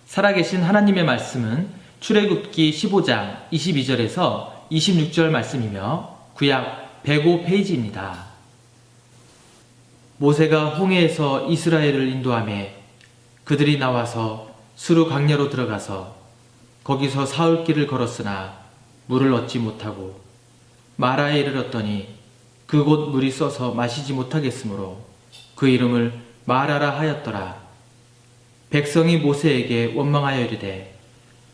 살아계신 하나님의 말씀은 출애굽기 15장 22절에서 26절 말씀이며 구약 105페이지입니다. 모세가 홍해에서 이스라엘을 인도하매 그들이 나와서 수르 광야로 들어가서 거기서 사흘 길을 걸었으나 물을 얻지 못하고 마라에 이르렀더니 그곳 물이 써서 마시지 못하겠으므로 그 이름을 마라라 하였더라. 백성이 모세에게 원망하여 이르되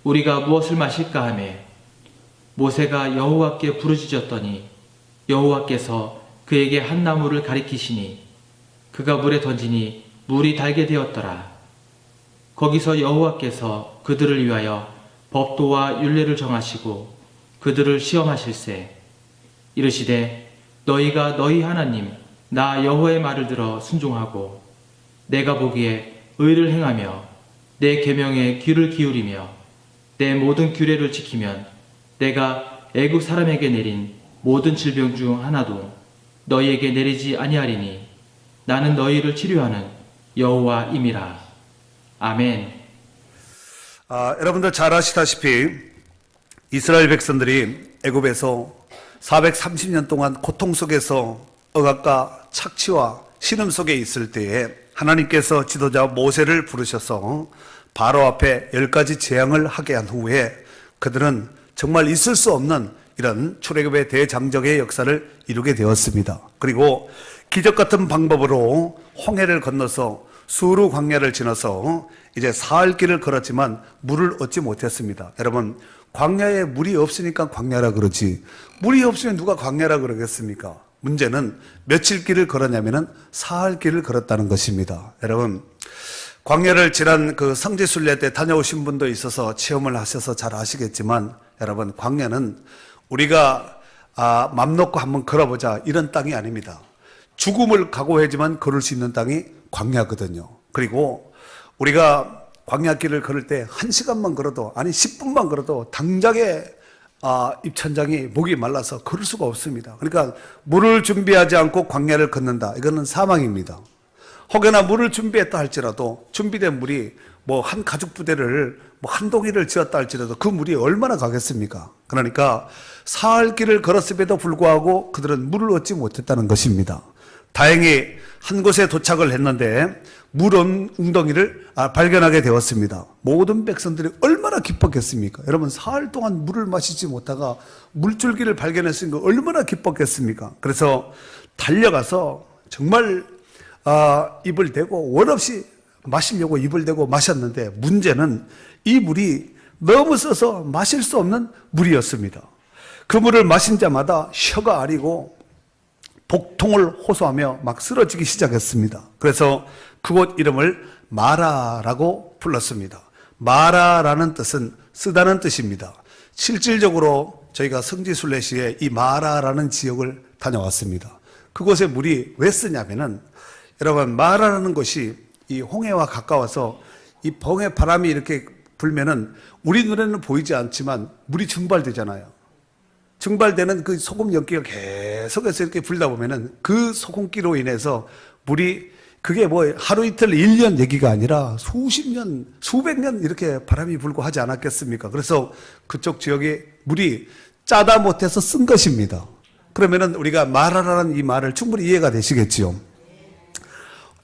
우리가 무엇을 마실까 하매 모세가 여호와께 부르짖었더니 여호와께서 그에게 한 나무를 가리키시니 그가 물에 던지니 물이 달게 되었더라. 거기서 여호와께서 그들을 위하여 법도와 율례를 정하시고 그들을 시험하실세 이르시되 너희가 너희 하나님 나 여호와의 말을 들어 순종하고 내가 보기에 의를 행하며 내 계명에 귀를 기울이며 내 모든 규례를 지키면 내가 애국 사람에게 내린 모든 질병 중 하나도 너희에게 내리지 아니하리니 나는 너희를 치료하는 여호와임이라. 아멘. 여러분들 잘 아시다시피 이스라엘 백성들이 애굽에서 430년 동안 고통 속에서 억압과 착취와 신음 속에 있을 때에 하나님께서 지도자 모세를 부르셔서 바로 앞에 10가지 재앙을 하게 한 후에 그들은 정말 있을 수 없는 이런 출애굽의 대장정의 역사를 이루게 되었습니다. 그리고 기적 같은 방법으로 홍해를 건너서 수르 광야를 지나서 이제 사흘 길을 걸었지만 물을 얻지 못했습니다. 여러분, 광야에 물이 없으니까 광야라 그러지 물이 없으면 누가 광야라 그러겠습니까? 문제는 며칠 길을 걸었냐면은 사흘 길을 걸었다는 것입니다. 여러분, 광야를 지난 그 성지순례 때 다녀오신 분도 있어서 체험을 하셔서 잘 아시겠지만 여러분, 광야는 우리가 맘 놓고 한번 걸어보자 이런 땅이 아닙니다. 죽음을 각오하지만 걸을 수 있는 땅이 광야거든요. 그리고 우리가 광야길을 걸을 때 1시간만 걸어도 아니 10분만 걸어도 당장에 입천장이 목이 말라서 걸을 수가 없습니다. 그러니까 물을 준비하지 않고 광야를 걷는다. 이거는 사망입니다. 혹여나 물을 준비했다 할지라도 준비된 물이 뭐 한 가죽 부대를 뭐 한 동이를 지었다 할지라도 그 물이 얼마나 가겠습니까? 그러니까 사흘 길을 걸었음에도 불구하고 그들은 물을 얻지 못했다는 것입니다. 다행히 한 곳에 도착을 했는데 물 웅덩이를 발견하게 되었습니다. 모든 백성들이 얼마나 기뻤겠습니까? 여러분, 사흘 동안 물을 마시지 못하가 물줄기를 발견했으니까 얼마나 기뻤겠습니까? 그래서 달려가서 정말 입을 대고 원 없이 마시려고 입을 대고 마셨는데 문제는 이 물이 너무 써서 마실 수 없는 물이었습니다. 그 물을 마신 자마다 혀가 아리고 복통을 호소하며 막 쓰러지기 시작했습니다. 그래서 그곳 이름을 마라라고 불렀습니다. 마라라는 뜻은 쓰다는 뜻입니다. 실질적으로 저희가 성지순례 시에 이 마라라는 지역을 다녀왔습니다. 그곳에 물이 왜 쓰냐면은 여러분, 마라라는 곳이 이 홍해와 가까워서 이 홍해 바람이 이렇게 불면은 우리 눈에는 보이지 않지만 물이 증발되잖아요. 증발되는 그 소금 연기가 계속해서 이렇게 불다 보면은 그 소금기로 인해서 물이 그게 뭐 하루 이틀 1년 얘기가 아니라 수십 년, 수백 년 이렇게 바람이 불고 하지 않았겠습니까? 그래서 그쪽 지역에 물이 짜다 못해서 쓴 것입니다. 그러면은 우리가 마라라는 이 말을 충분히 이해가 되시겠지요?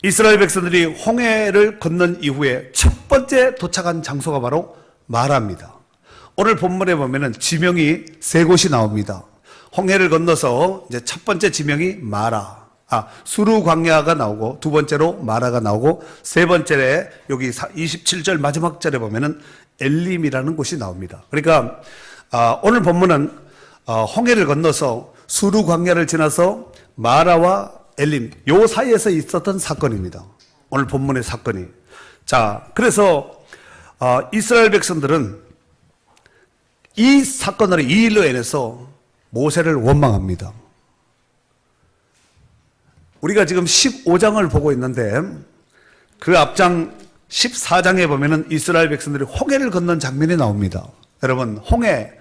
이스라엘 백성들이 홍해를 건넌 이후에 첫 번째 도착한 장소가 바로 마라입니다. 오늘 본문에 보면은 지명이 3곳이 나옵니다. 홍해를 건너서 이제 첫 번째 지명이 마라. 수르 광야가 나오고 두 번째로 마라가 나오고 세 번째에 여기 27절 마지막 절에 보면은 엘림이라는 곳이 나옵니다. 그러니까 오늘 본문은 홍해를 건너서 수르 광야를 지나서 마라와 엘림 요 사이에서 있었던 사건입니다. 오늘 본문의 사건이. 자, 그래서 이스라엘 백성들은 이 사건으로 이 일로 인해서 모세를 원망합니다. 우리가 지금 15장을 보고 있는데 그 앞장 14장에 보면은 이스라엘 백성들이 홍해를 건넌 장면이 나옵니다. 여러분, 홍해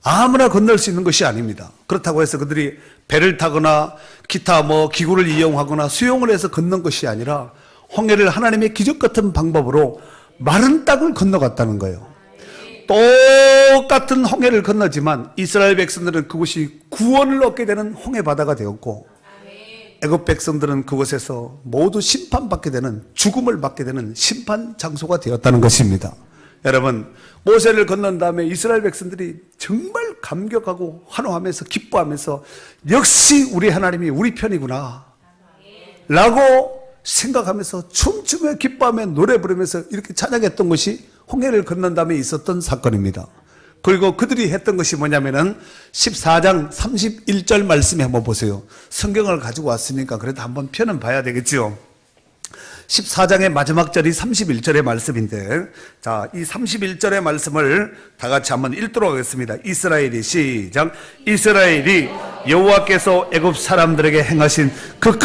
아무나 건널 수 있는 것이 아닙니다. 그렇다고 해서 그들이 배를 타거나 기타 기구를 이용하거나 수용을 해서 건넌 것이 아니라 홍해를 하나님의 기적 같은 방법으로 마른 땅을 건너갔다는 거예요. 똑같은 홍해를 건너지만 이스라엘 백성들은 그곳이 구원을 얻게 되는 홍해 바다가 되었고, 애굽 백성들은 그곳에서 모두 심판받게 되는, 죽음을 받게 되는 심판 장소가 되었다는 것입니다. 여러분, 모세를 건넌 다음에 이스라엘 백성들이 정말 감격하고 환호하면서 기뻐하면서 역시 우리 하나님이 우리 편이구나 라고 생각하면서 춤추며 기뻐하며 노래 부르면서 이렇게 찬양했던 것이 홍해를 건넌 다음에 있었던 사건입니다. 그리고 그들이 했던 것이 뭐냐면은 14장 31절 말씀에 한번 보세요. 성경을 가지고 왔으니까 그래도 한번 편은 봐야 되겠죠. 14장의 마지막 절이 31절의 말씀인데, 자, 이 31절의 말씀을 다 같이 한번 읽도록 하겠습니다. 이스라엘이, 시작. 이스라엘이 여호와께서 애굽 사람들에게 행하신 그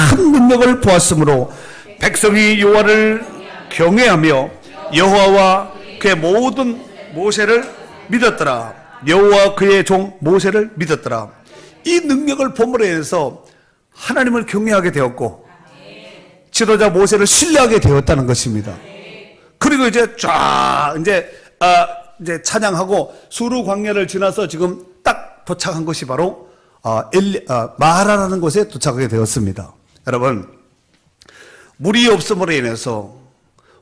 큰 능력을 보았으므로 백성이 여호와를 경외하며 여호와와 그의 모든 모세를 믿었더라. 여호와 그의 종 모세를 믿었더라. 이 능력을 봄으로 인해서 하나님을 경외하게 되었고 지도자 모세를 신뢰하게 되었다는 것입니다. 그리고 이제 이제 찬양하고 수르 광야를 지나서 지금 딱 도착한 것이 바로 마라라는 곳에 도착하게 되었습니다. 여러분, 물이 없음으로 인해서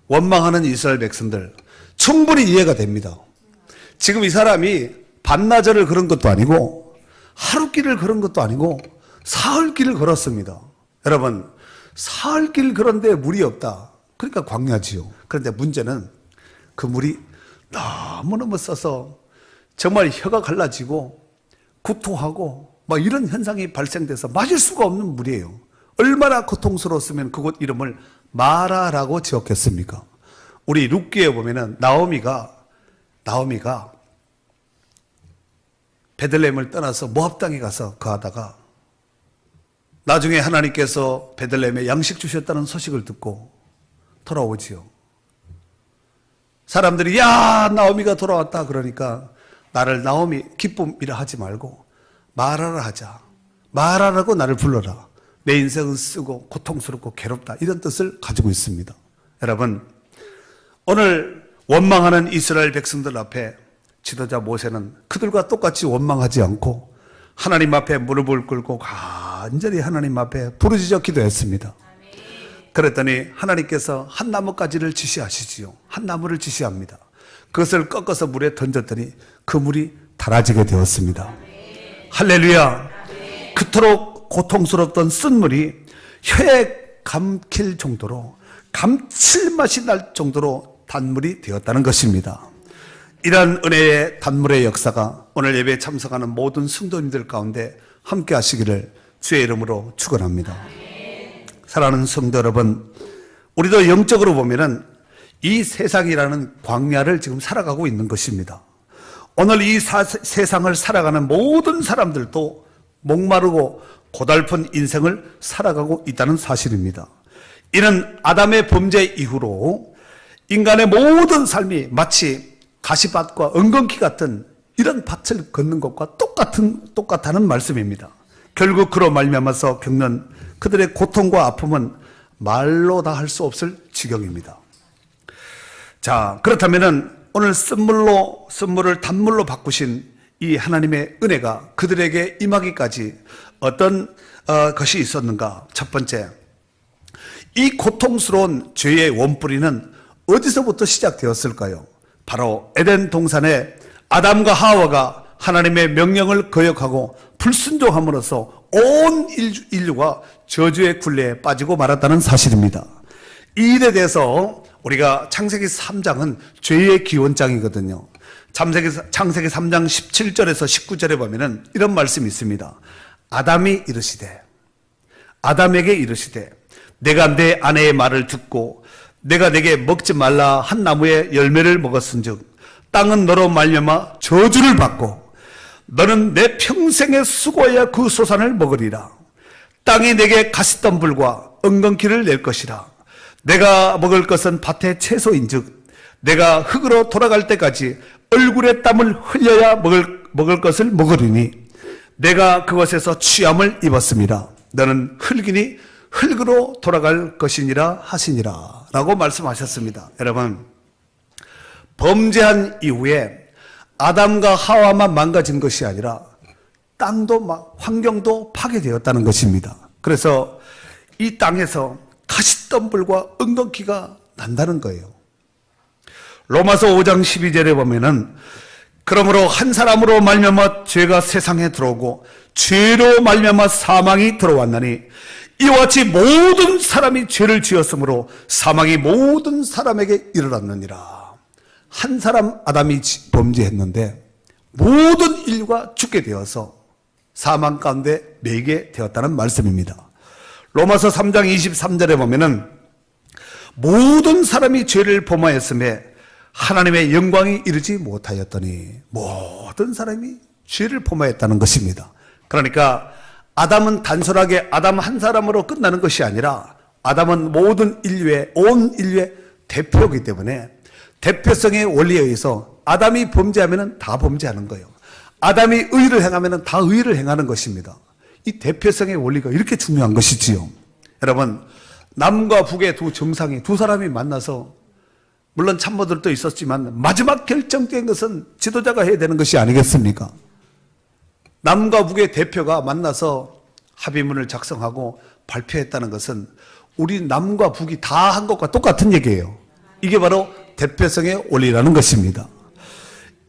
원망하는 이스라엘 백성들 충분히 이해가 됩니다. 지금 이 사람이 반나절을 걸은 것도 아니고 하루길을 걸은 것도 아니고 사흘길을 걸었습니다. 여러분, 사흘길 걸었는데 물이 없다. 그러니까 광야지요. 그런데 문제는 그 물이 너무너무 써서 정말 혀가 갈라지고 구토하고 막 이런 현상이 발생돼서 마실 수가 없는 물이에요. 얼마나 고통스러웠으면 그곳 이름을 마라라고 지었겠습니까? 우리 룻기에 보면은 나오미가 베들레헴을 떠나서 모압 땅에 가서 거하다가 나중에 하나님께서 베들레헴에 양식 주셨다는 소식을 듣고 돌아오지요. 사람들이 야 나오미가 돌아왔다 그러니까 나를 나오미 기쁨이라 하지 말고 마라라 하자. 마라라고 나를 불러라. 내 인생은 쓰고 고통스럽고 괴롭다. 이런 뜻을 가지고 있습니다. 여러분, 오늘 원망하는 이스라엘 백성들 앞에 지도자 모세는 그들과 똑같이 원망하지 않고 하나님 앞에 무릎을 꿇고 간절히 하나님 앞에 부르짖어 기도했습니다. 그랬더니 하나님께서 한 나뭇가지를 지시하시지요. 한 나무를 지시합니다. 그것을 꺾어서 물에 던졌더니 그 물이 달아지게 되었습니다. 할렐루야. 그토록 고통스럽던 쓴물이 혀에 감킬 정도로 감칠맛이 날 정도로 단물이 되었다는 것입니다. 이러한 은혜의 단물의 역사가 오늘 예배에 참석하는 모든 성도님들 가운데 함께 하시기를 주의 이름으로 축원합니다. 사랑하는 성도 여러분, 우리도 영적으로 보면은 이 세상이라는 광야를 지금 살아가고 있는 것입니다. 오늘 이 세상을 살아가는 모든 사람들도 목마르고 고달픈 인생을 살아가고 있다는 사실입니다. 이는 아담의 범죄 이후로 인간의 모든 삶이 마치 가시밭과 엉겅퀴 같은 이런 밭을 걷는 것과 똑같다는 말씀입니다. 결국 그로 말미암아서 겪는 그들의 고통과 아픔은 말로 다 할 수 없을 지경입니다. 자, 그렇다면은 오늘 쓴물을 단물로 바꾸신 이 하나님의 은혜가 그들에게 임하기까지 어떤 것이 있었는가? 첫 번째, 이 고통스러운 죄의 원뿌리는 어디서부터 시작되었을까요? 바로 에덴 동산에 아담과 하와가 하나님의 명령을 거역하고 불순종함으로써 온 인류가 저주의 굴레에 빠지고 말았다는 사실입니다. 이 일에 대해서 우리가 창세기 3장은 죄의 기원장이거든요. 창세기 3장 17절에서 19절에 보면은 이런 말씀이 있습니다. 아담에게 이르시되 내가 내 아내의 말을 듣고 내가 내게 먹지 말라 한 나무의 열매를 먹었은즉 땅은 너로 말미암아 저주를 받고 너는 내 평생에 수고하여 그 소산을 먹으리라. 땅이 내게 가시덤불과 엉겅퀴를 낼 것이라. 내가 먹을 것은 밭의 채소인즉 내가 흙으로 돌아갈 때까지 얼굴에 땀을 흘려야 먹을 것을 먹으리니 내가 그것에서 취함을 입었습니다. 너는 흙이니 흙으로 돌아갈 것이니라 하시니라 라고 말씀하셨습니다. 여러분, 범죄한 이후에 아담과 하와만 망가진 것이 아니라 땅도 환경도 파괴되었다는 것입니다. 그래서 이 땅에서 가시덤불과 엉겅퀴가 난다는 거예요. 로마서 5장 12절에 보면은 그러므로 한 사람으로 말미암아 죄가 세상에 들어오고 죄로 말미암아 사망이 들어왔나니 이와 같이 모든 사람이 죄를 지었으므로 사망이 모든 사람에게 이르렀느니라. 한 사람 아담이 범죄했는데 모든 인류가 죽게 되어서 사망 가운데 매게 되었다는 말씀입니다. 로마서 3장 23절에 보면은 모든 사람이 죄를 범하였음에 하나님의 영광이 이르지 못하였더니 모든 사람이 죄를 범하였다는 것입니다. 그러니까 아담은 단순하게 아담 한 사람으로 끝나는 것이 아니라 아담은 모든 인류의 온 인류의 대표이기 때문에 대표성의 원리에 의해서 아담이 범죄하면 다 범죄하는 거예요. 아담이 의를 행하면 다 의를 행하는 것입니다. 이 대표성의 원리가 이렇게 중요한 것이지요. 여러분, 남과 북의 두 정상이 두 사람이 만나서 물론 참모들도 있었지만 마지막 결정된 것은 지도자가 해야 되는 것이 아니겠습니까? 남과 북의 대표가 만나서 합의문을 작성하고 발표했다는 것은 우리 남과 북이 다 한 것과 똑같은 얘기예요. 이게 바로 대표성의 원리라는 것입니다.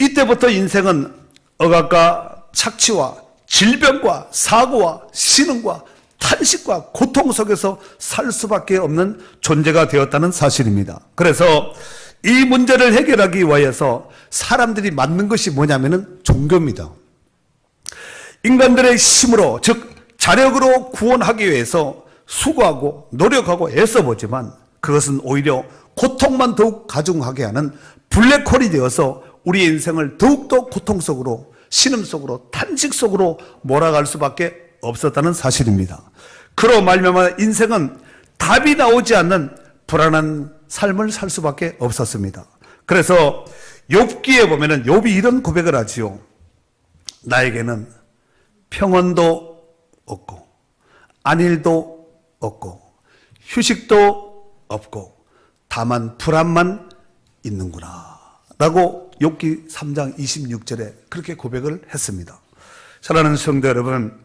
이때부터 인생은 억압과 착취와 질병과 사고와 신음과 탄식과 고통 속에서 살 수밖에 없는 존재가 되었다는 사실입니다. 그래서 이 문제를 해결하기 위해서 사람들이 만든 것이 뭐냐면은 종교입니다. 인간들의 힘으로, 즉 자력으로 구원하기 위해서 수고하고 노력하고 애써보지만 그것은 오히려 고통만 더욱 가중하게 하는 블랙홀이 되어서 우리의 인생을 더욱더 고통 속으로, 신음 속으로, 탄식 속으로 몰아갈 수밖에 없었다는 사실입니다. 그로 말미암아 인생은 답이 나오지 않는 불안한 삶을 살 수밖에 없었습니다. 그래서 욥기에 보면은 욥이 이런 고백을 하지요. 나에게는 평온도 없고 안일도 없고 휴식도 없고 다만 불안만 있는구나 라고 욥기 3장 26절에 그렇게 고백을 했습니다. 사랑하는 성도 여러분,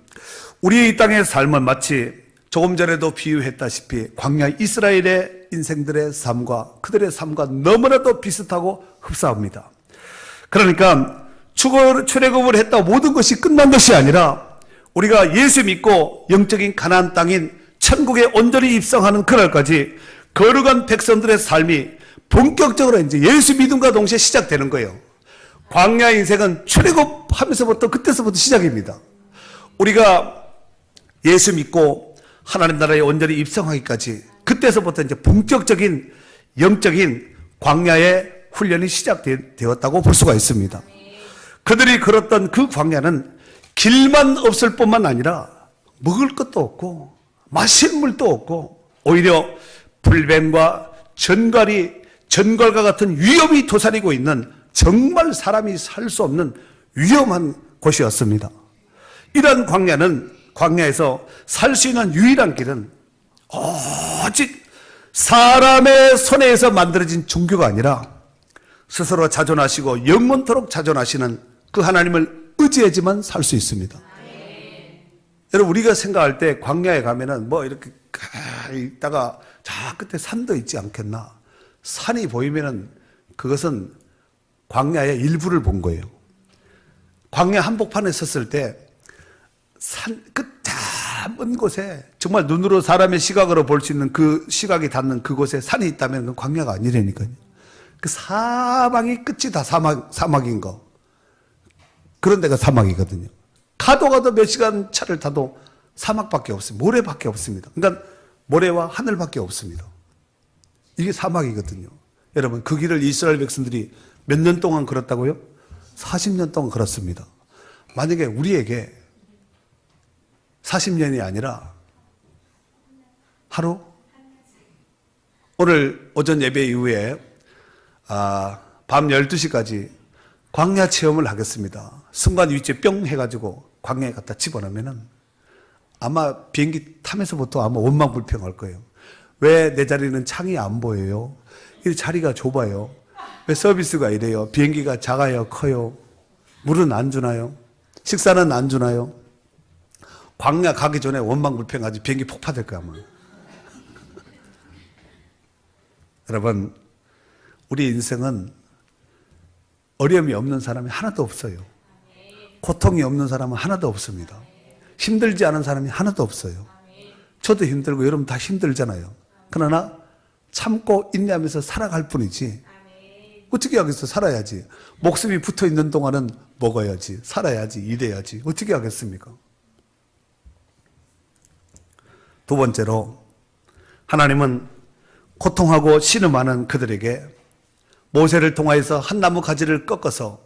우리 이 땅의 삶은 마치 조금 전에도 비유했다시피 광야 이스라엘의 인생들의 삶과 그들의 삶과 너무나도 비슷하고 흡사합니다. 그러니까 출애굽을 했다고 모든 것이 끝난 것이 아니라 우리가 예수 믿고 영적인 가나안 땅인 천국에 온전히 입성하는 그날까지 거룩한 백성들의 삶이 본격적으로 이제 예수 믿음과 동시에 시작되는 거예요. 광야 인생은 출애굽하면서부터 그때서부터 시작입니다. 우리가 예수 믿고 하나님 나라에 온전히 입성하기까지 그때서부터 이제 본격적인 영적인 광야의 훈련이 시작되었다고 볼 수가 있습니다. 그들이 걸었던 그 광야는 길만 없을 뿐만 아니라 먹을 것도 없고 마실 물도 없고 오히려 불뱀과 전갈과 같은 위험이 도사리고 있는 정말 사람이 살 수 없는 위험한 곳이었습니다. 이런 광야에서 살 수 있는 유일한 길은 오직 사람의 손에서 만들어진 종교가 아니라 스스로 자존하시고 영원토록 자존하시는 그 하나님을 의지해야지만 살 수 있습니다. 여러분, 우리가 생각할 때 광야에 가면은 뭐 이렇게 있다가 저 끝에 산도 있지 않겠나. 산이 보이면은 그것은 광야의 일부를 본 거예요. 광야 한복판에 섰을 때 산 끝 먼 곳에 정말 눈으로 사람의 시각으로 볼 수 있는 그 시각이 닿는 그곳에 산이 있다면 그건 광야가 아니라니까요. 그 사방이 끝이 다 사막인 거. 그런 데가 사막이거든요. 가도 몇 시간 차를 타도 사막밖에 없습니다. 모래밖에 없습니다. 그러니까 모래와 하늘밖에 없습니다. 이게 사막이거든요. 여러분, 그 길을 이스라엘 백성들이 몇 년 동안 걸었다고요? 40년 동안 걸었습니다. 만약에 우리에게 40년이 아니라 하루? 오늘 오전 예배 이후에 밤 12시까지 광야 체험을 하겠습니다. 순간 위치에 뿅 해가지고 광야에 갖다 집어넣으면은 아마 비행기 타면서부터 아마 원망불평할 거예요. 왜 내 자리는 창이 안 보여요? 이 자리가 좁아요. 왜 서비스가 이래요? 비행기가 작아요? 커요? 물은 안 주나요? 식사는 안 주나요? 광야 가기 전에 원망불평하지 비행기 폭파될 거야 아마. 여러분, 우리 인생은 어려움이 없는 사람이 하나도 없어요. 고통이 없는 사람은 하나도 없습니다. 힘들지 않은 사람이 하나도 없어요. 저도 힘들고 여러분 다 힘들잖아요. 그러나 참고 인내하면서 살아갈 뿐이지. 어떻게 하겠어? 살아야지. 목숨이 붙어 있는 동안은 먹어야지, 살아야지, 일해야지. 어떻게 하겠습니까? 두 번째로, 하나님은 고통하고 신음하는 그들에게 모세를 통하여서 한 나무 가지를 꺾어서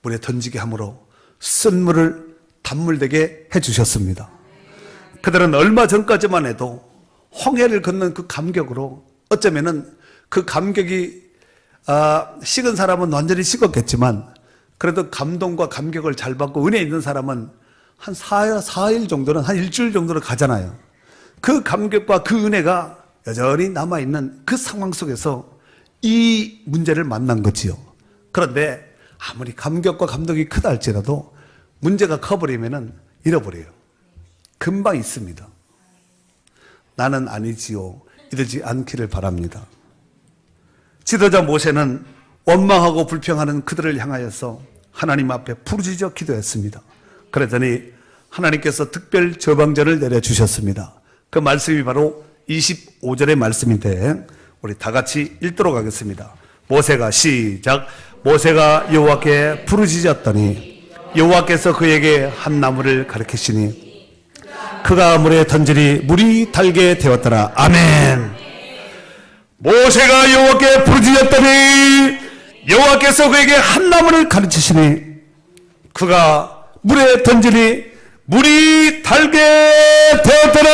물에 던지게 함으로 쓴물을 단물되게 해주셨습니다. 그들은 얼마 전까지만 해도 홍해를 걷는 그 감격으로, 어쩌면은 그 감격이 식은 사람은 완전히 식었겠지만 그래도 감동과 감격을 잘 받고 은혜 있는 사람은 한 4일 정도는, 한 일주일 정도는 가잖아요. 그 감격과 그 은혜가 여전히 남아있는 그 상황 속에서 이 문제를 만난 거지요. 그런데 아무리 감격과 감동이 크다 할지라도 문제가 커버리면은 잃어버려요. 금방 있습니다. 나는 아니지요. 이러지 않기를 바랍니다. 지도자 모세는 원망하고 불평하는 그들을 향하여서 하나님 앞에 부르짖어 기도했습니다. 그랬더니 하나님께서 특별 저방전을 내려주셨습니다. 그 말씀이 바로 25절의 말씀인데 우리 다 같이 읽도록 하겠습니다. 모세가 시작. 모세가 여호와께 부르짖었더니 여호와께서 그에게 한 나무를 가리키시니 그가 물에 던지니 물이 달게 되었더라. 아멘. 모세가 여호와께 부르짖었더니 여호와께서 그에게 한 나무를 가르치시니 그가 물에 던지니 물이 달게 되었더라.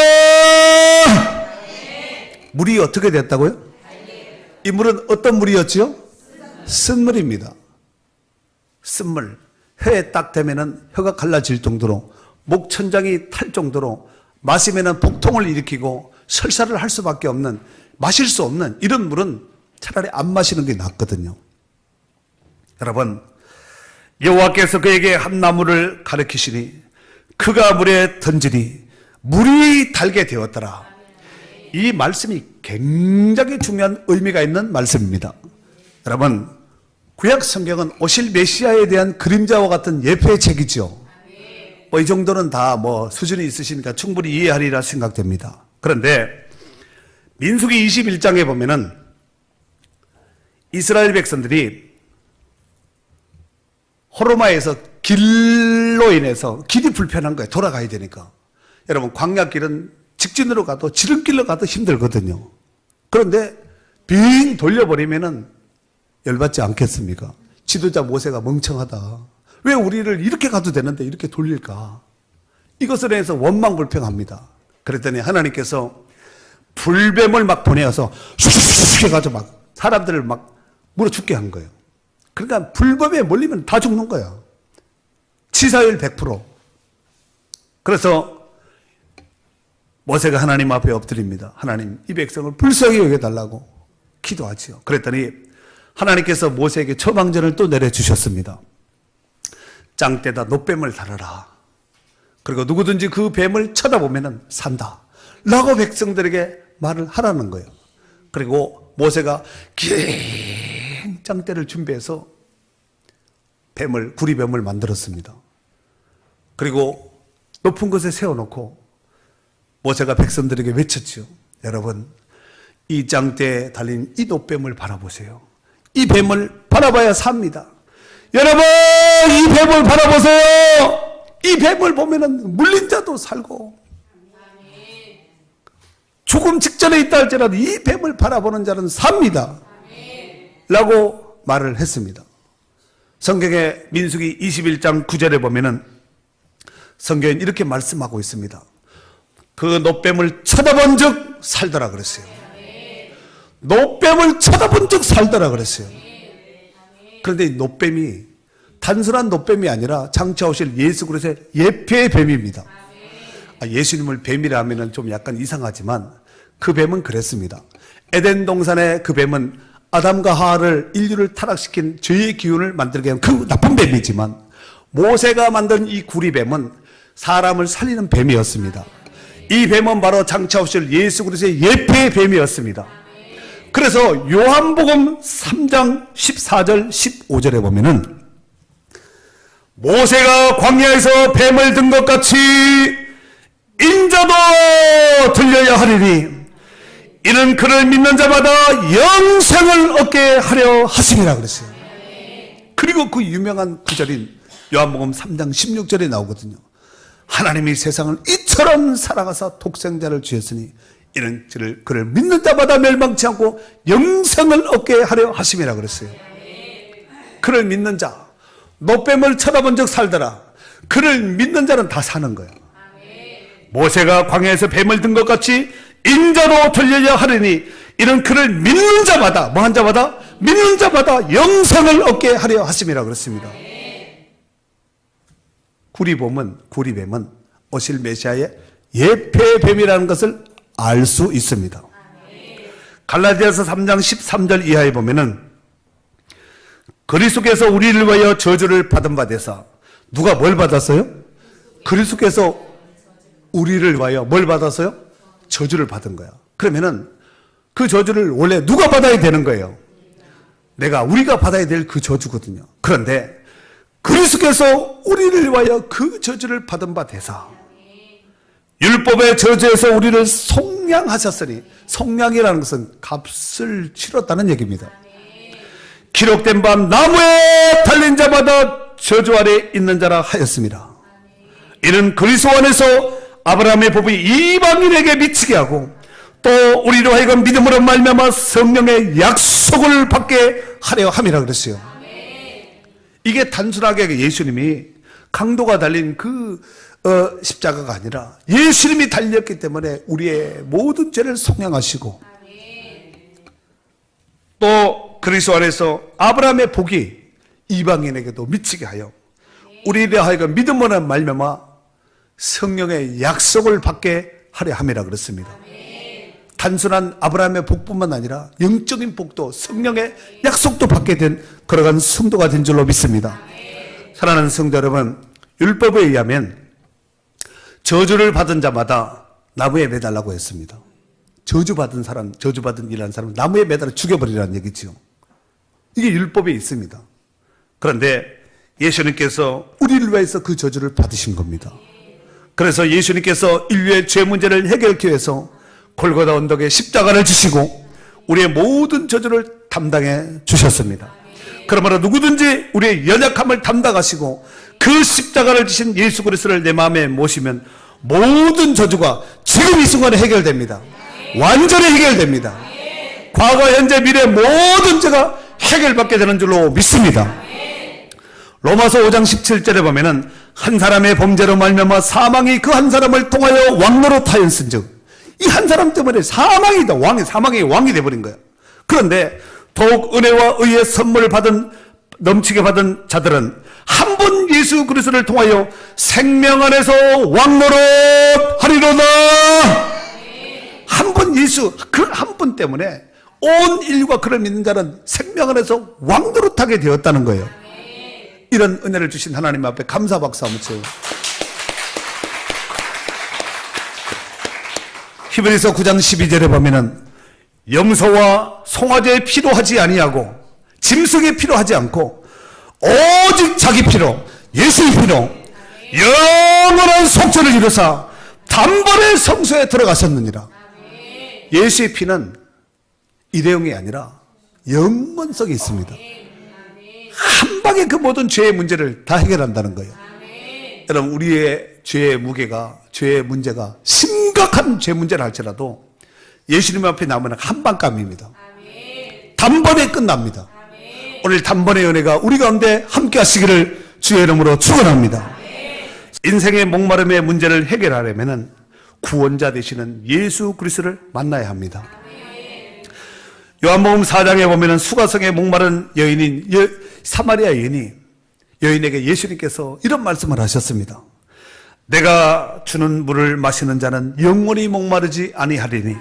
물이 어떻게 됐다고요? 이 물은 어떤 물이었지요? 쓴물입니다. 쓴물. 혀에 딱 대면은 혀가 갈라질 정도로, 목천장이 탈 정도로, 마시면은 복통을 일으키고 설사를 할 수밖에 없는, 마실 수 없는 이런 물은 차라리 안 마시는 게 낫거든요. 여러분, 여호와께서 그에게 한 나무를 가르치시니 그가 물에 던지니 물이 달게 되었더라. 이 말씀이 굉장히 중요한 의미가 있는 말씀입니다. 여러분, 구약 성경은 오실 메시아에 대한 그림자와 같은 예표의 책이죠. 이 정도는 다 수준이 있으시니까 충분히 이해하리라 생각됩니다. 그런데 민수기 21장에 보면은 이스라엘 백성들이 호르마에서 길로 인해서 길이 불편한 거예요. 돌아가야 되니까. 여러분, 광야길은 직진으로 가도 지름길로 가도 힘들거든요. 그런데 빙 돌려버리면은 열받지 않겠습니까? 지도자 모세가 멍청하다. 왜 우리를 이렇게 가도 되는데 이렇게 돌릴까? 이것을 해서 원망불평합니다. 그랬더니 하나님께서 불뱀을 막 보내어서 슉슉슉 해가지고 막 사람들을 막 물어 죽게 한 거예요. 그러니까 불뱀에 몰리면 다 죽는 거야. 치사율 100%. 그래서 모세가 하나님 앞에 엎드립니다. 하나님, 이 백성을 불쌍히 여겨달라고 기도하지요. 그랬더니 하나님께서 모세에게 처방전을 또 내려주셨습니다. 짱대다 노뱀을 달아라. 그리고 누구든지 그 뱀을 쳐다보면 산다. 라고 백성들에게 말을 하라는 거예요. 그리고 모세가 긴 짱대를 준비해서 구리뱀을 만들었습니다. 그리고 높은 곳에 세워놓고 모세가 백성들에게 외쳤죠. 여러분, 이 짱대에 달린 이 노뱀을 바라보세요. 이 뱀을 바라봐야 삽니다. 여러분, 이 뱀을 바라보세요. 이 뱀을 보면은 물린 자도 살고 죽음 직전에 있다 할지라도 이 뱀을 바라보는 자는 삽니다. 라고 말을 했습니다. 성경의 민수기 21장 9절에 보면은 성경은 이렇게 말씀하고 있습니다. 그 노뱀을 쳐다본 즉 살더라 그랬어요. 노뱀을 쳐다본 즉 살더라 그랬어요. 그런데 이 노뱀이 단순한 노뱀이 아니라 장차 오실 예수 그리스도의 예표의 뱀입니다. 예수님을 뱀이라 하면 좀 약간 이상하지만 그 뱀은 그랬습니다. 에덴 동산의 그 뱀은 아담과 하와를 인류를 타락시킨 죄의 기운을 만들게 한 그 나쁜 뱀이지만 모세가 만든 이 구리뱀은 사람을 살리는 뱀이었습니다. 이 뱀은 바로 장차 오실 예수 그리스도의 예표의 뱀이었습니다. 그래서 요한복음 3장 14절 15절에 보면은 모세가 광야에서 뱀을 든 것 같이 인자도 들려야 하리니 이는 그를 믿는 자마다 영생을 얻게 하려 하심이라 그랬어요. 그리고 그 유명한 구절인 요한복음 3장 16절에 나오거든요. 하나님이 세상을 이처럼 사랑하사 독생자를 주셨으니 이는 그를 믿는 자마다 멸망치 않고 영생을 얻게 하려 하심이라 그랬어요. 그를 믿는 자, 노뱀을 쳐다본 적 살더라. 그를 믿는 자는 다 사는 거예요. 모세가 광야에서 뱀을 든 것 같이 인자로 들려야 하리니 이는 그를 믿는 자마다 뭐한 자마다? 믿는 자마다 영생을 얻게 하려 하심이라 그랬습니다. 구리뱀은 오실 메시아의 예표뱀이라는 것을 알 수 있습니다. 갈라디아서 3장 13절 이하에 보면은 그리스도께서 우리를 위하여 저주를 받은 바 되사 누가 뭘 받았어요? 그리스도께서 우리를 위하여 뭘 받았어요? 저주를 받은 거야. 그러면은 그 저주를 원래 누가 받아야 되는 거예요? 우리가 받아야 될 그 저주거든요. 그런데 그리스도께서 우리를 위하여 그 저주를 받은 바 되사 율법의 저주에서 우리를 속량하셨으니 속량이라는 것은 값을 치렀다는 얘기입니다. 기록된 바 나무에 달린 자마다 저주 아래 있는 자라 하였습니다. 이는 그리스도 안에서 아브라함의 법이 이방인에게 미치게 하고 또 우리로 하여금 믿음으로 말미암아 성령의 약속을 받게 하려 함이라 그랬어요. 이게 단순하게 예수님이 강도가 달린 그 십자가가 아니라 예수님이 달렸기 때문에 우리의 모든 죄를 속량하시고 또 그리스도 안에서 아브라함의 복이 이방인에게도 미치게 하여 우리로 하여금 믿음으로 말미암아 성령의 약속을 받게 하려 함이라 그랬습니다. 단순한 아브라함의 복뿐만 아니라 영적인 복도 성령의 약속도 받게 된 그러한 성도가 된 줄로 믿습니다. 사랑하는 성도 여러분, 율법에 의하면 저주를 받은 자마다 나무에 매달라고 했습니다. 저주받은 사람, 저주받은 일하는 사람은 나무에 매달아 죽여버리라는 얘기죠. 이게 율법에 있습니다. 그런데 예수님께서 우리를 위해서 그 저주를 받으신 겁니다. 그래서 예수님께서 인류의 죄 문제를 해결하기 위해서 골고다 언덕에 십자가를 지시고 우리의 모든 저주를 담당해 주셨습니다. 그러므로 누구든지 우리의 연약함을 담당하시고 그 십자가를 지신 예수 그리스도를 내 마음에 모시면 모든 저주가 지금 이 순간에 해결됩니다. 완전히 해결됩니다. 과거, 현재, 미래 모든 죄가 해결받게 되는 줄로 믿습니다. 로마서 5장 17절에 보면은 한 사람의 범죄로 말미암아 사망이 그 한 사람을 통하여 왕노릇 하였은즉 이 한 사람 때문에 사망이 왕이 돼버린 거예요. 그런데 더욱 은혜와 의의 선물을 받은 넘치게 받은 자들은 한 번 예수 그리스도를 통하여 생명 안에서 왕노릇 하리로다. 한 번 예수 그 한 분 때문에 온 인류가 그를 믿는 자는 생명 안에서 왕노릇하게 되었다는 거예요. 이런 은혜를 주신 하나님 앞에 감사 박수 한번 쳐요. 히브리서 9장 12절에 보면은 염소와 송아지의 피로 하지 아니하고 짐승의 피로 하지 않고 오직 자기 피로 예수의 피로 영원한 속죄를 이루사 단번에 성소에 들어가셨느니라. 예수의 피는 일회용이 아니라 영원성이 있습니다. 한 방에 그 모든 죄의 문제를 다 해결한다는 거예요. 여러분, 우리의 죄의 무게가, 죄의 문제가 심각한 죄 문제를 할지라도 예수님 앞에 나오면 한방감입니다. 단번에 끝납니다. 오늘 단번의 은혜가 우리 가운데 함께 하시기를 주의 이름으로 축원합니다. 인생의 목마름의 문제를 해결하려면 구원자 되시는 예수 그리스도를 만나야 합니다. 요한복음 4장에 보면은 수가성에 목마른 여인인 사마리아 여인에게 예수님께서 이런 말씀을 하셨습니다. 내가 주는 물을 마시는 자는 영원히 목마르지 아니하리니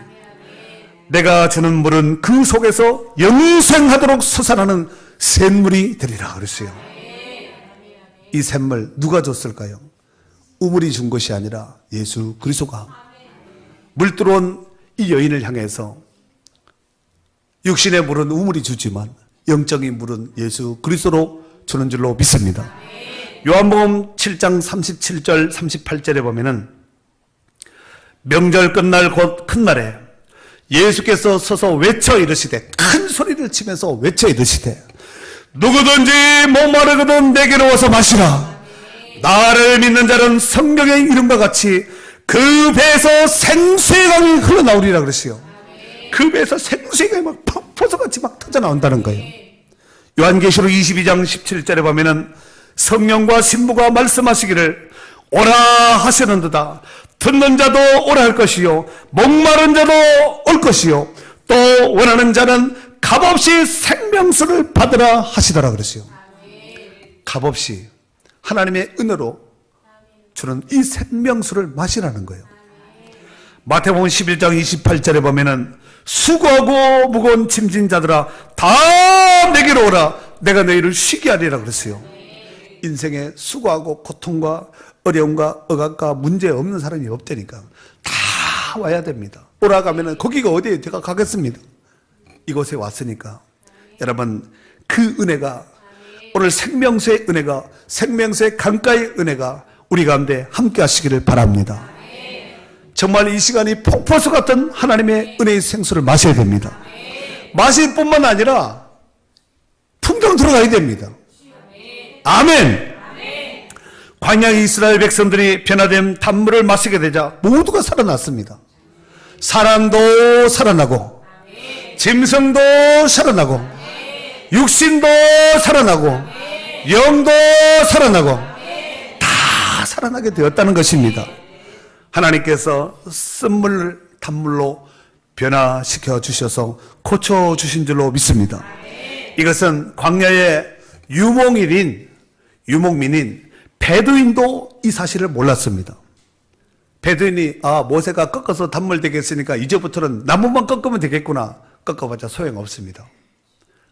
내가 주는 물은 그 속에서 영생하도록 솟아나는 샘물이 되리라 그랬어요. 이 샘물 누가 줬을까요? 우물이 준 것이 아니라 예수 그리스도가 물 들어온 이 여인을 향해서 육신의 물은 우물이 주지만 영적인 물은 예수 그리스도로 주는 줄로 믿습니다. 요한복음 7장 37절 38절에 보면은 명절 끝날 곧 큰 날에 예수께서 서서 외쳐 이르시되, 큰 소리를 치면서 외쳐 이르시되, 누구든지 목마르거든 내게로 와서 마시라. 나를 믿는 자는 성경의 이름과 같이 그 배에서 생수의 강이 흘러나오리라 그랬어요. 그 배에서 생수의 강이 막 폭포수같이 막 터져나온다는 거예요. 요한계시록 22장 17절에 보면은 성령과 신부가 말씀하시기를 오라 하시는도다. 듣는 자도 오라 할 것이요 목마른 자도 올 것이요 또 원하는 자는 값없이 생명수를 받으라 하시더라 그랬어요. 값없이 하나님의 은혜로 주는 이 생명수를 마시라는 거예요. 마태복음 11장 28절에 보면은 수고하고 무거운 짐진 자들아 다 내게로 오라. 내가 너희를 쉬게 하리라 그랬어요. 인생에 수고하고 고통과 어려움과 억압과 문제 없는 사람이 없다니까. 다 와야 됩니다. 오라 가면은 거기가 어디에 제가 가겠습니다. 이곳에 왔으니까 여러분 그 은혜가 오늘 생명수의 은혜가 생명수의 강가의 은혜가 우리 가운데 함께 하시기를 바랍니다. 정말 이 시간이 폭포수 같은 하나님의 은혜의 생수를 마셔야 됩니다. 마실 뿐만 아니라 풍경 들어가야 됩니다. 아멘. 광야의 이스라엘 백성들이 변화된 단물을 마시게 되자 모두가 살아났습니다. 사람도 살아나고 짐승도 살아나고 육신도 살아나고 영도 살아나고 다 살아나게 되었다는 것입니다. 하나님께서 쓴물을 단물로 변화시켜 주셔서 고쳐 주신 줄로 믿습니다. 이것은 광야의 유목민인 베두인도 이 사실을 몰랐습니다. 베두인이 모세가 꺾어서 단물 되겠으니까 이제부터는 나무만 꺾으면 되겠구나. 꺾어봤자 소용없습니다.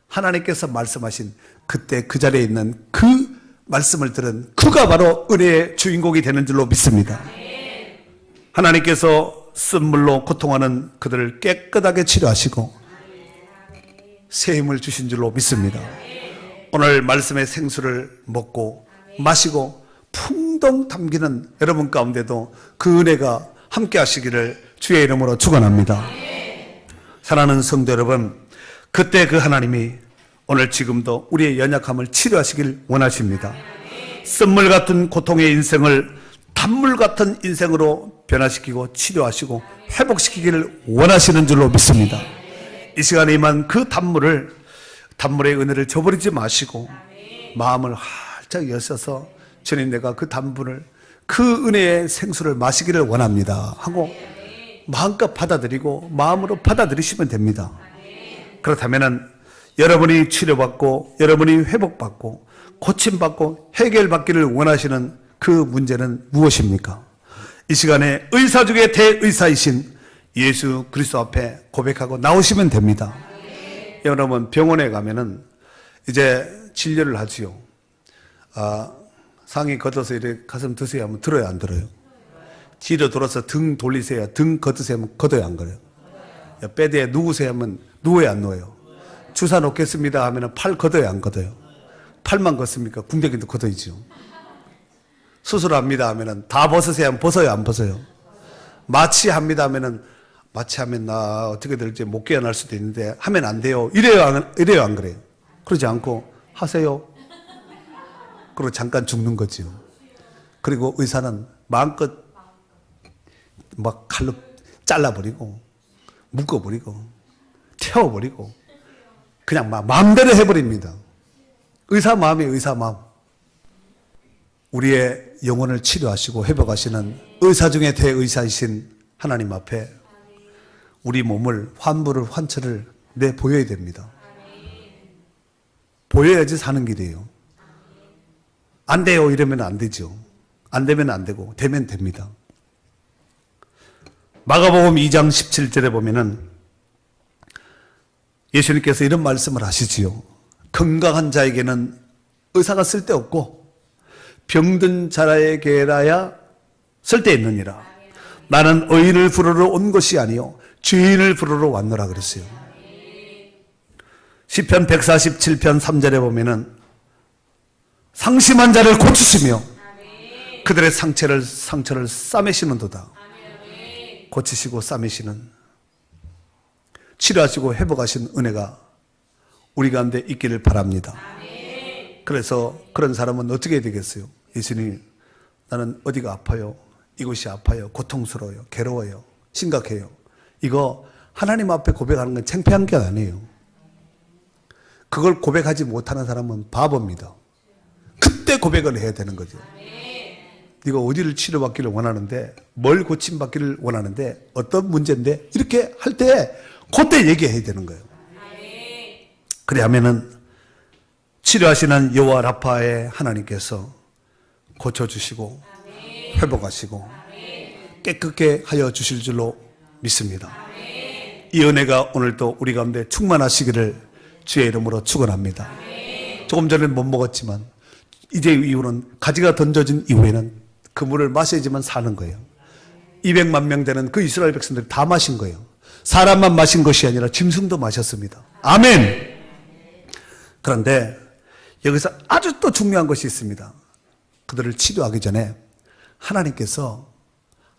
하나님께서 말씀하신 그때 그 자리에 있는 그 말씀을 들은 그가 바로 은혜의 주인공이 되는 줄로 믿습니다. 하나님께서 쓴물로 고통하는 그들을 깨끗하게 치료하시고 새 힘을 주신 줄로 믿습니다. 오늘 말씀의 생수를 먹고 마시고 풍덩 담기는 여러분 가운데도 그 은혜가 함께 하시기를 주의 이름으로 축원합니다. 사랑하는 성도 여러분, 그때 그 하나님이 오늘 지금도 우리의 연약함을 치료하시길 원하십니다. 쓴물 같은 고통의 인생을 단물 같은 인생으로 변화시키고 치료하시고 회복시키기를 원하시는 줄로 믿습니다. 이 시간에 임한 그 단물의 은혜를 저버리지 마시고 마음을 활짝 여셔서 주님 내가 그 단물을 그 은혜의 생수를 마시기를 원합니다 하고 마음껏 받아들이고 마음으로 받아들이시면 됩니다. 그렇다면 여러분이 치료받고 여러분이 회복받고 고침받고 해결받기를 원하시는 그 문제는 무엇입니까? 이 시간에 의사 중에 대의사이신 예수 그리스도 앞에 고백하고 나오시면 됩니다. 여러분 병원에 가면은 이제 진료를 하지요. 상의 걷어서 이렇게 가슴 드세요 하면 들어요 안 들어요? 뒤로 돌아서 등 돌리세요 등 걷으세요 하면 걷어요 안 걷어요? 배대에 누우세요 하면 누워요 안 누워요? 주사 놓겠습니다 하면 팔 걷어요 안 걷어요? 팔만 걷습니까? 궁뎅이도 걷어야죠. 수술합니다 하면은 다 벗으세요 하면 벗어요 안 벗어요? 마취합니다 하면은 마취하면 나 어떻게 될지 못 깨어날 수도 있는데 하면 안 돼요. 이래요 안 그래요? 그러지 않고 하세요. 그리고 잠깐 죽는 거죠. 그리고 의사는 마음껏 막 칼로 잘라버리고 묶어버리고 태워버리고 그냥 막 마음대로 해버립니다. 의사 마음이 의사 마음. 우리의 영혼을 치료하시고 회복하시는 의사 중에 대의사이신 하나님 앞에 우리 몸을 환부를 환처를 내 보여야 됩니다. 보여야지 사는 길이에요. 안 돼요 이러면 안 되죠. 안 되면 안 되고 되면 됩니다. 마가복음 2장 17절에 보면은 예수님께서 이런 말씀을 하시지요. 건강한 자에게는 의사가 쓸데없고 병든 자에게라야 쓸데있느니라. 나는 의인을 부르러 온 것이 아니요 죄인을 부르러 왔노라 그랬어요. 시편 147편 3절에 보면은 상심한 자를 고치시며 그들의 상처를 싸매시는도다. 고치시고 싸매시는, 치료하시고 회복하신 은혜가 우리 가운데 있기를 바랍니다. 그래서 그런 사람은 어떻게 해야 되겠어요? 예수님, 나는 어디가 아파요? 이곳이 아파요. 고통스러워요. 괴로워요. 심각해요. 이거 하나님 앞에 고백하는 건 창피한 게 아니에요. 그걸 고백하지 못하는 사람은 바보입니다. 그때 고백을 해야 되는 거죠. 네가 어디를 치료받기를 원하는데, 뭘 고침받기를 원하는데, 어떤 문제인데, 이렇게 할 때 그때 얘기해야 되는 거예요. 그래야면은 치료하시는 여호와 라파의 하나님께서 고쳐주시고 회복하시고 깨끗게 하여 주실 줄로 믿습니다. 이 은혜가 오늘도 우리 가운데 충만하시기를 주의 이름으로 축원합니다. 조금 전에 못 먹었지만 이제 이후는 가지가 던져진 이후에는 그 물을 마셔야지만 사는 거예요. 200만 명 되는 그 이스라엘 백성들이 다 마신 거예요. 사람만 마신 것이 아니라 짐승도 마셨습니다. 아멘. 그런데 여기서 아주 또 중요한 것이 있습니다. 그들을 치료하기 전에 하나님께서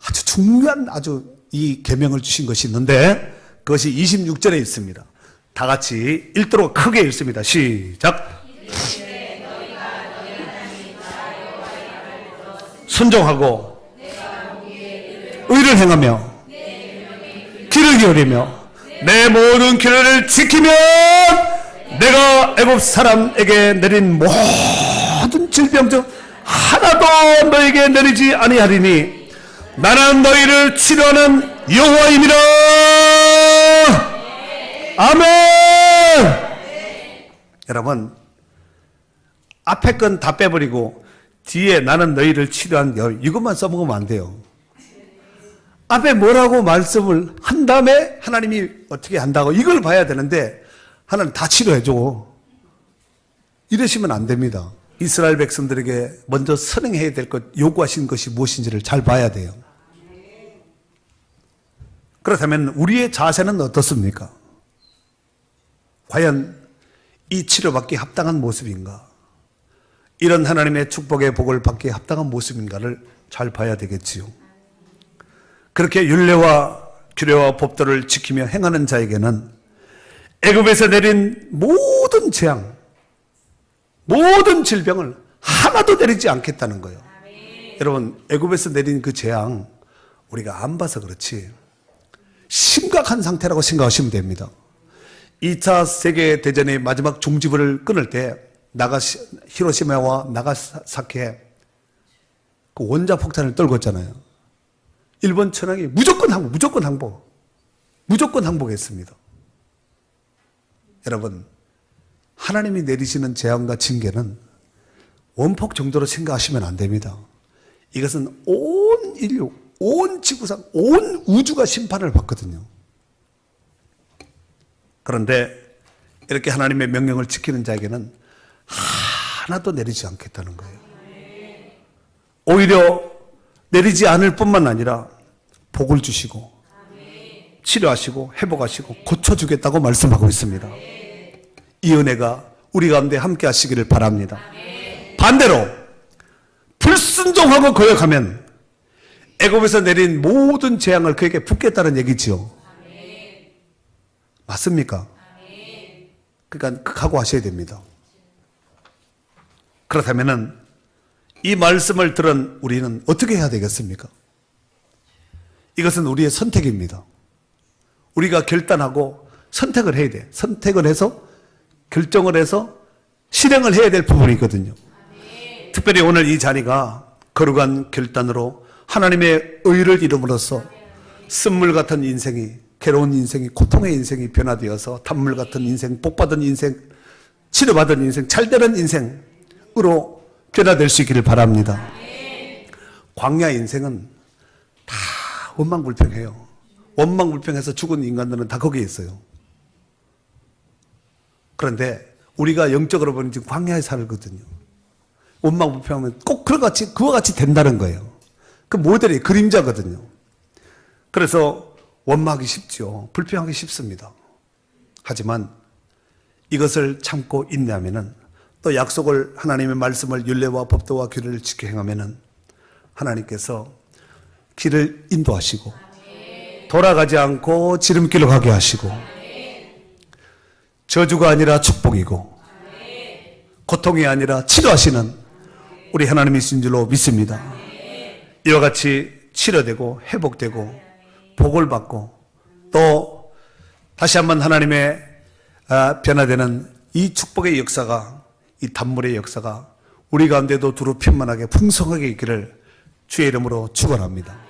아주 중요한 아주 이 계명을 주신 것이 있는데 그것이 26절에 있습니다. 다 같이 읽도록 크게 읽습니다. 시작. 순종하고 의를 행하며 길을 기울이며 내 모든 규례를 지키면 내가 애굽 사람에게 내린 모든 질병 중 하나도 너에게 내리지 아니하리니 나는 너희를 치료하는 여호와임이라. 아멘. 여러분, 앞에 건 다 빼버리고 뒤에 나는 너희를 치료한 여호와, 이것만 써먹으면 안 돼요. 앞에 뭐라고 말씀을 한 다음에 하나님이 어떻게 한다고 이걸 봐야 되는데 하나님 다 치료해줘. 이러시면 안 됩니다. 이스라엘 백성들에게 먼저 선행해야 될 것, 요구하신 것이 무엇인지를 잘 봐야 돼요. 그렇다면 우리의 자세는 어떻습니까? 과연 이 치료받기 합당한 모습인가? 이런 하나님의 축복의 복을 받기에 합당한 모습인가를 잘 봐야 되겠지요. 그렇게 율례와 규례와 법도를 지키며 행하는 자에게는 애굽에서 내린 모든 재앙, 모든 질병을 하나도 내리지 않겠다는 거예요. 여러분, 애굽에서 내린 그 재앙 우리가 안 봐서 그렇지 심각한 상태라고 생각하시면 됩니다. 2차 세계대전의 마지막 종지부를 끊을 때 히로시마와 나가사키에 그 원자폭탄을 떨궜잖아요. 일본 천황이 무조건 항복했습니다. 여러분, 하나님이 내리시는 재앙과 징계는 원폭 정도로 생각하시면 안 됩니다. 이것은 온 인류, 온 지구상, 온 우주가 심판을 받거든요. 그런데 이렇게 하나님의 명령을 지키는 자에게는 하나도 내리지 않겠다는 거예요. 오히려 내리지 않을 뿐만 아니라 복을 주시고 치료하시고 회복하시고 고쳐주겠다고 말씀하고 있습니다. 이 은혜가 우리 가운데 함께 하시기를 바랍니다. 반대로 불순종하고 거역하면 애굽에서 내린 모든 재앙을 그에게 붓겠다는 얘기지요. 맞습니까? 그러니까 각오하셔야 됩니다. 그렇다면 이 말씀을 들은 우리는 어떻게 해야 되겠습니까? 이것은 우리의 선택입니다. 우리가 결단하고 선택을 해야 돼. 선택을 해서 결정을 해서 실행을 해야 될 부분이 있거든요. 특별히 오늘 이 자리가 거룩한 결단으로 하나님의 의를 이름으로써 쓴물 같은 인생이, 괴로운 인생이, 고통의 인생이 변화되어서 단물 같은 인생, 복받은 인생, 치료받은 인생, 잘되는 인생으로 변화될 수 있기를 바랍니다. 광야 인생은 다 원망불평해요. 원망불평해서 죽은 인간들은 다 거기에 있어요. 그런데 우리가 영적으로 보면 지금 광야에 살거든요. 원망불평하면 꼭 그와 같이 된다는 거예요. 그 모델이 그림자거든요. 그래서 원망하기 쉽죠. 불평하기 쉽습니다. 하지만 이것을 참고 인내하면은 또 약속을 하나님의 말씀을 율례와 법도와 규례를 지켜 행하면은 하나님께서 길을 인도하시고 돌아가지 않고 지름길로 가게 하시고 저주가 아니라 축복이고 고통이 아니라 치료하시는 우리 하나님이신 줄로 믿습니다. 이와 같이 치료되고 회복되고 복을 받고 또 다시 한번 하나님의 변화되는 이 축복의 역사가, 이 단물의 역사가 우리 가운데도 두루 편만하게 풍성하게 있기를 주의 이름으로 축원합니다.